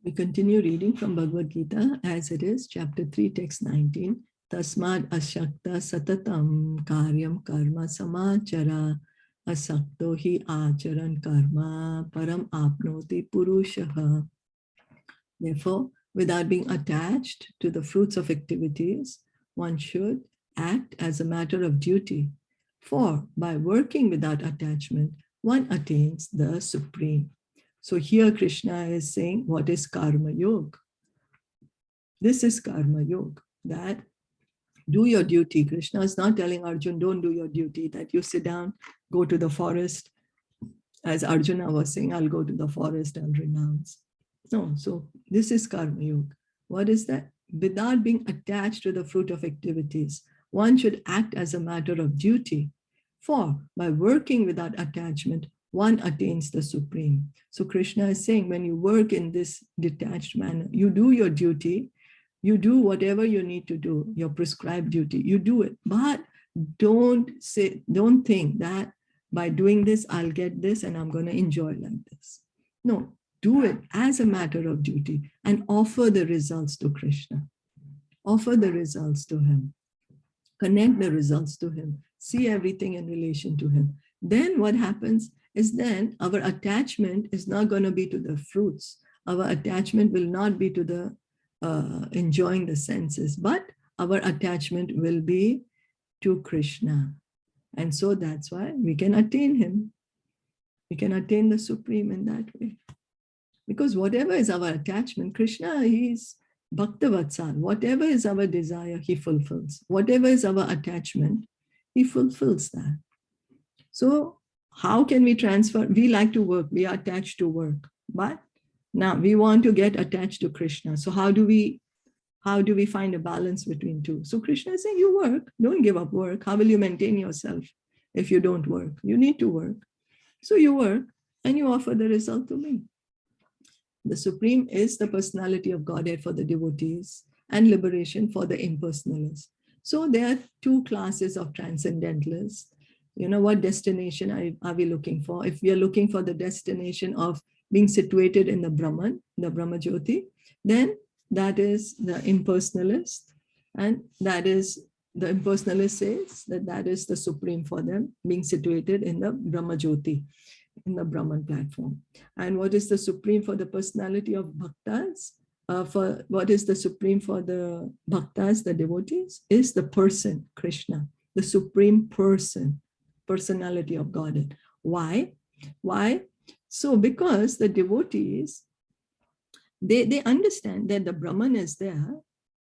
We continue reading from Bhagavad Gita as it is, chapter 3, text 19. Tasmad ashakta satatam karyam karma samachara asakto hi acharan karma param apnoti purushaha. Therefore, without being attached to the fruits of activities, one should act as a matter of duty. For by working without attachment, one attains the supreme. So here Krishna is saying, what is karma yoga? This is karma yoga, that do your duty. Krishna is not telling Arjun, don't do your duty, that you sit down, go to the forest. As Arjuna was saying, I'll go to the forest and renounce. No, so this is karma yoga. What is that? Without being attached to the fruit of activities, one should act as a matter of duty. For by working without attachment, one attains the supreme. So Krishna is saying, when you work in this detached manner, you do your duty, you do whatever you need to do, your prescribed duty, you do it. But don't think that by doing this, I'll get this and I'm going to enjoy like this. No, do it as a matter of duty and offer the results to Krishna. Offer the results to him. Connect the results to him. See everything in relation to him. Then what happens is then our attachment is not going to be to the fruits. Our attachment will not be to the enjoying the senses, but our attachment will be to Krishna. And so that's why we can attain him. We can attain the supreme in that way. Because whatever is our attachment, Krishna, he is Bhaktavatsal. Whatever is our desire, he fulfills. Whatever is our attachment, he fulfills that. So how can we transfer? We like to work, we are attached to work, but now we want to get attached to Krishna. So how do we find a balance between two? So Krishna is saying, you work, don't give up work. How will you maintain yourself if you don't work? You need to work. So you work and you offer the result to me. The Supreme is the personality of Godhead for the devotees and liberation for the impersonalists. So there are two classes of transcendentalists. You know, what destination are we looking for? If we are looking for the destination of being situated in the Brahman, the Brahma Jyoti, then that is the impersonalist. And that is, the impersonalist says that is the supreme for them, being situated in the Brahma Jyoti, in the Brahman platform. And what is the supreme for the personality of bhaktas? What is the supreme for the bhaktas, the devotees? Is the person, Krishna, the supreme person, personality of Godhead. Why? So because the devotees, they understand that the Brahman is there.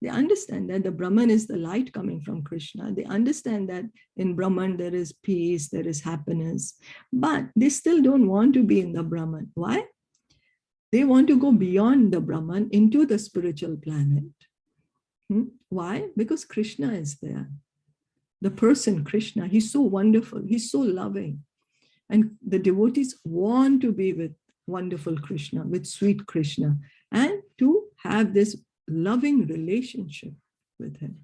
They understand that the Brahman is the light coming from Krishna. They understand that in Brahman there is peace, there is happiness, but they still don't want to be in the Brahman. Why? They want to go beyond the Brahman into the spiritual planet. Why? Because Krishna is there. The person Krishna, he's so wonderful, he's so loving. And the devotees want to be with wonderful Krishna, with sweet Krishna, and to have this loving relationship with him.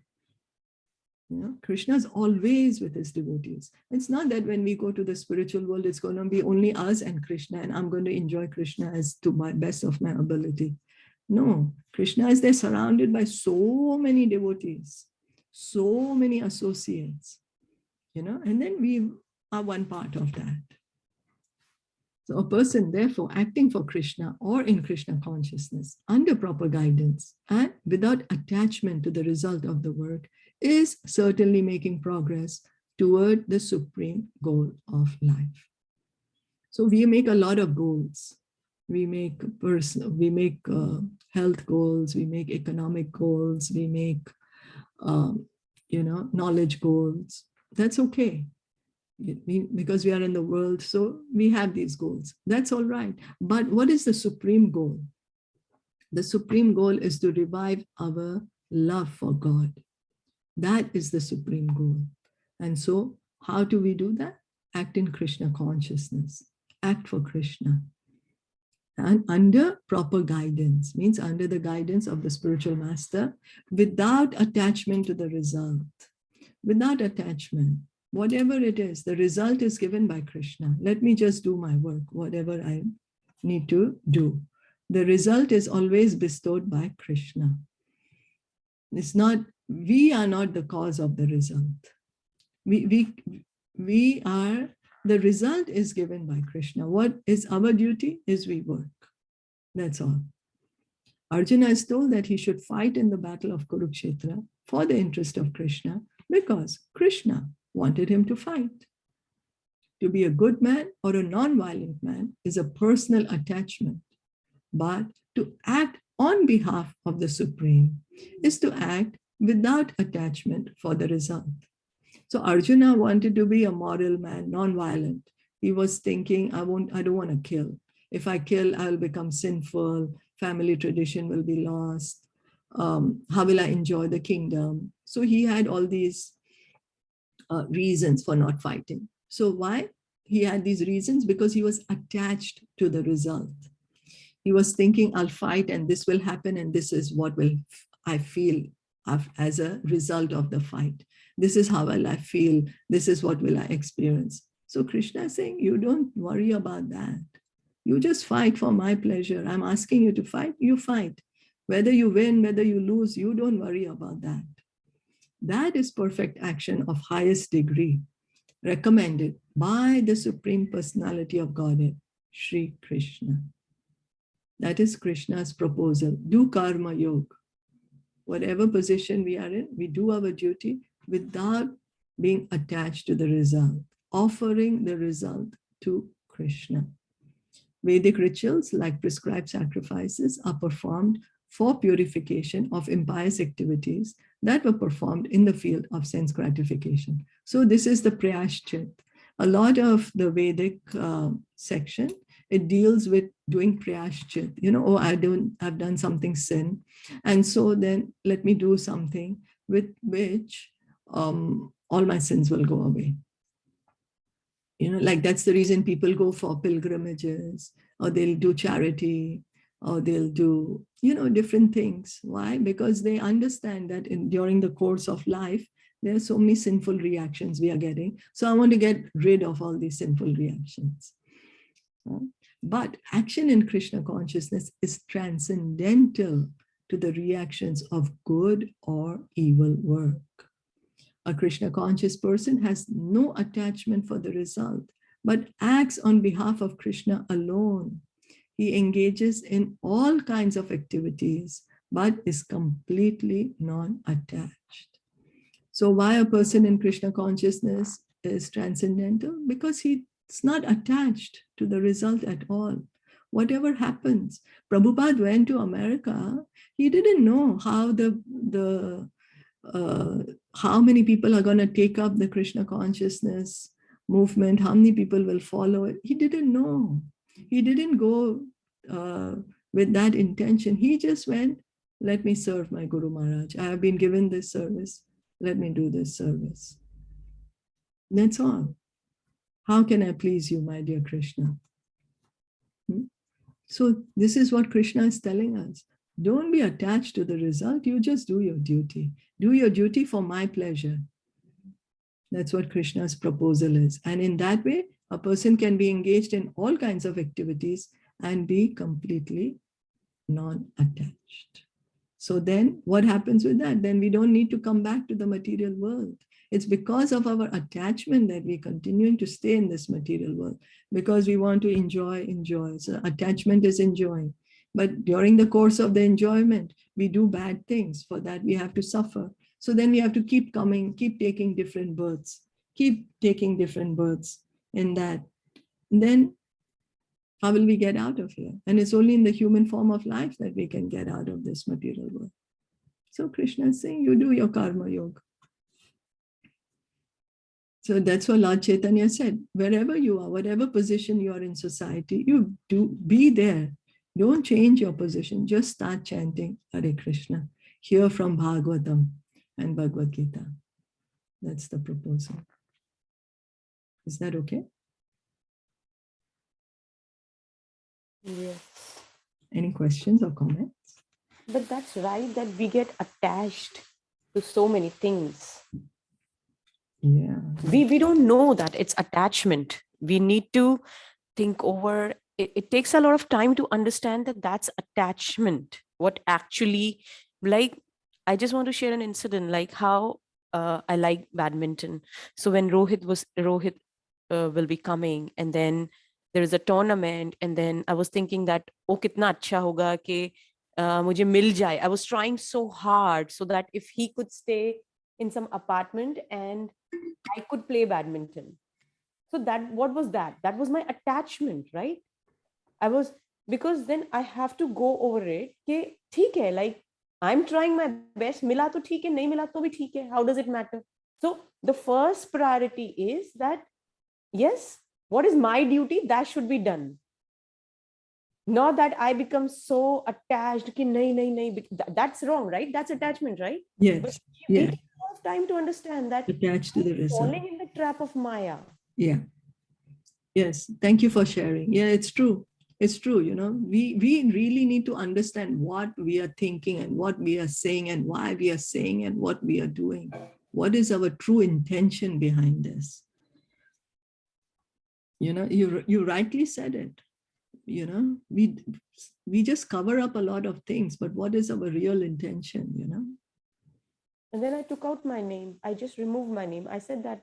You know, Krishna is always with his devotees. It's not that when we go to the spiritual world, it's going to be only us and Krishna, and I'm going to enjoy Krishna as to my best of my ability. No, Krishna is there surrounded by so many devotees, so many associates, you know, and then we are one part of that. So a person, therefore, acting for Krishna or in Krishna consciousness under proper guidance and without attachment to the result of the work is certainly making progress toward the supreme goal of life. So we make a lot of goals. We make health goals, we make economic goals, we make knowledge goals. That's okay. Because we are in the world, so we have these goals. That's all right. But what is the supreme goal? The supreme goal is to revive our love for God. That is the supreme goal. And so how do we do that? Act in Krishna consciousness. Act for Krishna. And under proper guidance, means under the guidance of the spiritual master, without attachment to the result. Without attachment. Whatever it is, the result is given by Krishna. Let me just do my work, whatever I need to do. The result is always bestowed by Krishna. It's not, we are not the cause of the result. We are, the result is given by Krishna. What is our duty is we work. That's all. Arjuna is told that he should fight in the battle of Kurukshetra for the interest of Krishna because Krishna wanted him to fight. To be a good man or a non-violent man is a personal attachment, but to act on behalf of the Supreme is to act without attachment for the result. So Arjuna wanted to be a moral man, non-violent. He was thinking, I don't want to kill. If I kill, I'll become sinful. Family tradition will be lost. How will I enjoy the kingdom? So he had all these reasons for not fighting. So why? He had these reasons because he was attached to the result. He was thinking, I'll fight and this will happen and this is what will I feel as a result of the fight. This is how will I feel. This is what will I experience. So Krishna is saying, you don't worry about that. You just fight for my pleasure. I'm asking you to fight, you fight. Whether you win, whether you lose, you don't worry about that. That is perfect action of highest degree, recommended by the Supreme Personality of Godhead, Sri Krishna. That is Krishna's proposal. Do karma yoga. Whatever position we are in, we do our duty without being attached to the result, offering the result to Krishna. Vedic rituals like prescribed sacrifices are performed for purification of impious activities that were performed in the field of sense gratification. So this is the Prayashchit. A lot of the Vedic section, it deals with doing Prayashchit. You know, oh, I've done something sin. And so then let me do something with which all my sins will go away. You know, like that's the reason people go for pilgrimages, or they'll do charity, or they'll do, you know, different things. Why? Because they understand that during the course of life, there are so many sinful reactions we are getting. So I want to get rid of all these sinful reactions. But action in Krishna consciousness is transcendental to the reactions of good or evil work. A Krishna conscious person has no attachment for the result, but acts on behalf of Krishna alone. He engages in all kinds of activities, but is completely non-attached. So why a person in Krishna consciousness is transcendental? Because he's not attached to the result at all. Whatever happens. Prabhupada went to America. He didn't know how how many people are going to take up the Krishna consciousness movement, how many people will follow it. He didn't know. He didn't go with that intention. He just went, let me serve my Guru Maharaj. I have been given this service. Let me do this service. That's all. How can I please you, my dear Krishna? So this is what Krishna is telling us. Don't be attached to the result. You just do your duty. Do your duty for my pleasure. That's what Krishna's proposal is. And in that way, a person can be engaged in all kinds of activities and be completely non-attached. So then what happens with that? Then we don't need to come back to the material world. It's because of our attachment that we're continuing to stay in this material world, because we want to enjoy. So attachment is enjoying. But during the course of the enjoyment, we do bad things. For that, we have to suffer. So then we have to keep coming, keep taking different births, in that. And then how will we get out of here? And it's only in the human form of life that we can get out of this material world. So Krishna is saying, you do your karma yoga. So that's what Lord Caitanya said. Wherever you are, whatever position you are in society, you do be there. Don't change your position. Just start chanting Hare Krishna. Hear from Bhagavatam and Bhagavad Gita. That's the proposal. Is that okay? Yes. Any questions or comments? But that's right, that we get attached to so many things. Yeah. We don't know that it's attachment. We need to think over it takes a lot of time to understand that that's attachment. What actually, like, I just want to share an incident, like how I like badminton. So when Rohit will be coming, and then there is a tournament, and then I was thinking that, oh, kitna acha hoga ke mujhe mil jaye. I was trying so hard so that if he could stay in some apartment and I could play badminton. So that, what was that? That was my attachment, right? I was, because then I have to go over it. कि ठीक है, like I'm trying my best. मिला तो ठीक है, नहीं मिला तो भी ठीक है. How does it matter? So the first priority is that, yes, what is my duty? That should be done. Not that I become so attached. कि नहीं नहीं नहीं. That's wrong, right? That's attachment, right? Yes. But Yeah. we take a lot of time to understand that Attached to the result. falling in the trap of Maya. Yeah. Yes. Thank you for sharing. Yeah, it's true. It's true. You know, we really need to understand what we are thinking and what we are saying and why we are saying and what we are doing. What is our true intention behind this? You know, you rightly said it. You know, we just cover up a lot of things, but what is our real intention, you know? And then I took out my name. I just removed my name. I said that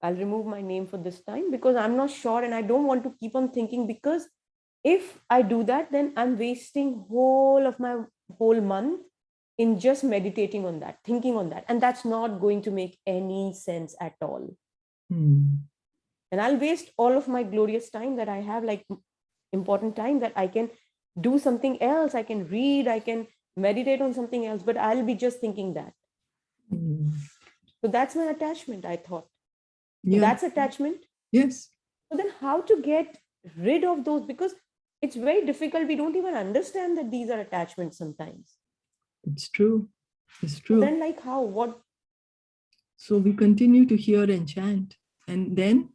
I'll remove my name for this time because I'm not sure and I don't want to keep on thinking, because if I do that, then I'm wasting whole of my whole month in just meditating on that, thinking on that. And that's not going to make any sense at all. And I'll waste all of my glorious time that I have, like important time that I can do something else. I can read, I can meditate on something else, but I'll be just thinking that. So that's my attachment, I thought. So Yeah. that's attachment. Yes. So then how to get rid of those? Because it's very difficult. We don't even understand that these are attachments sometimes. It's true. It's true. So then, like how? What? So we continue to hear and chant. And then,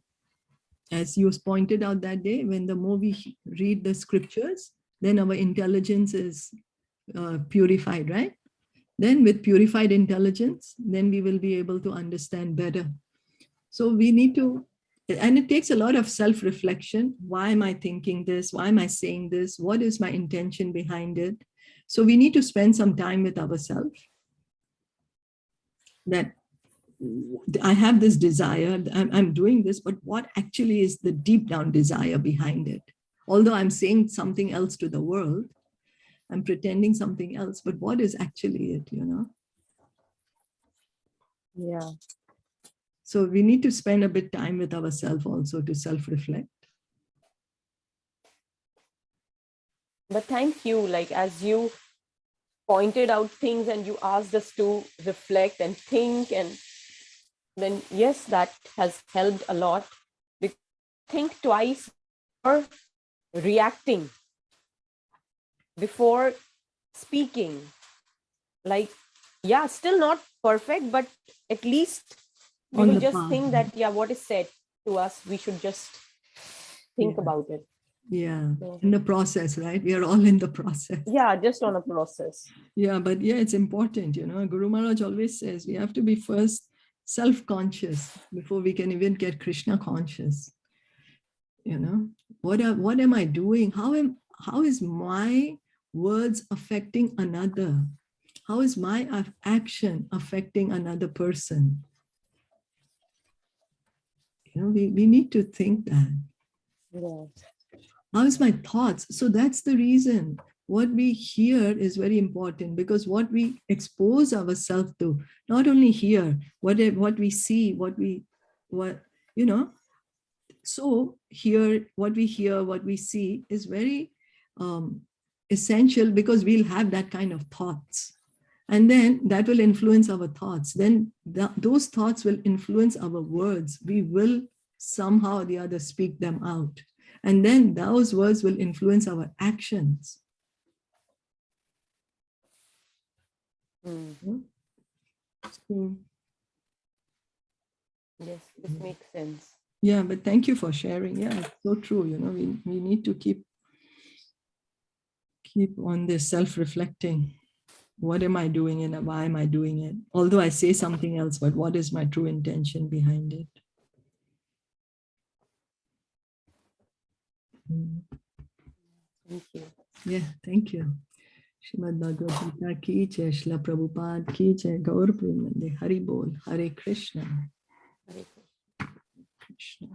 as you pointed out that day, when the more we read the scriptures, then our intelligence is purified, right? Then with purified intelligence, then we will be able to understand better. So we need to, and it takes a lot of self-reflection. Why am I thinking this? Why am I saying this? What is my intention behind it? So we need to spend some time with ourselves. That I have this desire, I'm doing this, but what actually is the deep down desire behind it? Although I'm saying something else to the world, I'm pretending something else, but what is actually it, you know? Yeah. So we need to spend a bit time with ourselves also to self-reflect. But thank you, like as you pointed out things and you asked us to reflect and think, and then yes, that has helped a lot. Think twice before reacting, before speaking. Like, yeah, still not perfect, but at least we will just think that, yeah, what is said to us, we should just think about it. Yeah, in the process, right? We are all in the process. Yeah, just on a process. Yeah, but yeah, it's important, you know. Guru Maharaj always says we have to be first self-conscious before we can even get Krishna conscious. You know, what am I doing? How is my words affecting another? How is my action affecting another person? You know, we need to think that. Yes. How is my thoughts? So that's the reason what we hear is very important, because what we expose ourselves to, not only here, what we see, what you know. So here, what we hear, what we see is very essential, because we'll have that kind of thoughts. And then that will influence our thoughts. Then those thoughts will influence our words. We will somehow or the other speak them out. And then those words will influence our actions. Yes, this makes sense. Yeah, but thank you for sharing. Yeah, it's so true. You know, we need to keep on this self-reflecting. What am I doing and why am I doing it? Although I say something else, but what is my true intention behind it? Thank you. Yeah, thank you. Srimad Bhagavad Gita ki jai, Srila Prabhupada ki jai, Gaur Premanande, Hari Bol, Hare Krishna. Hare Krishna. Krishna.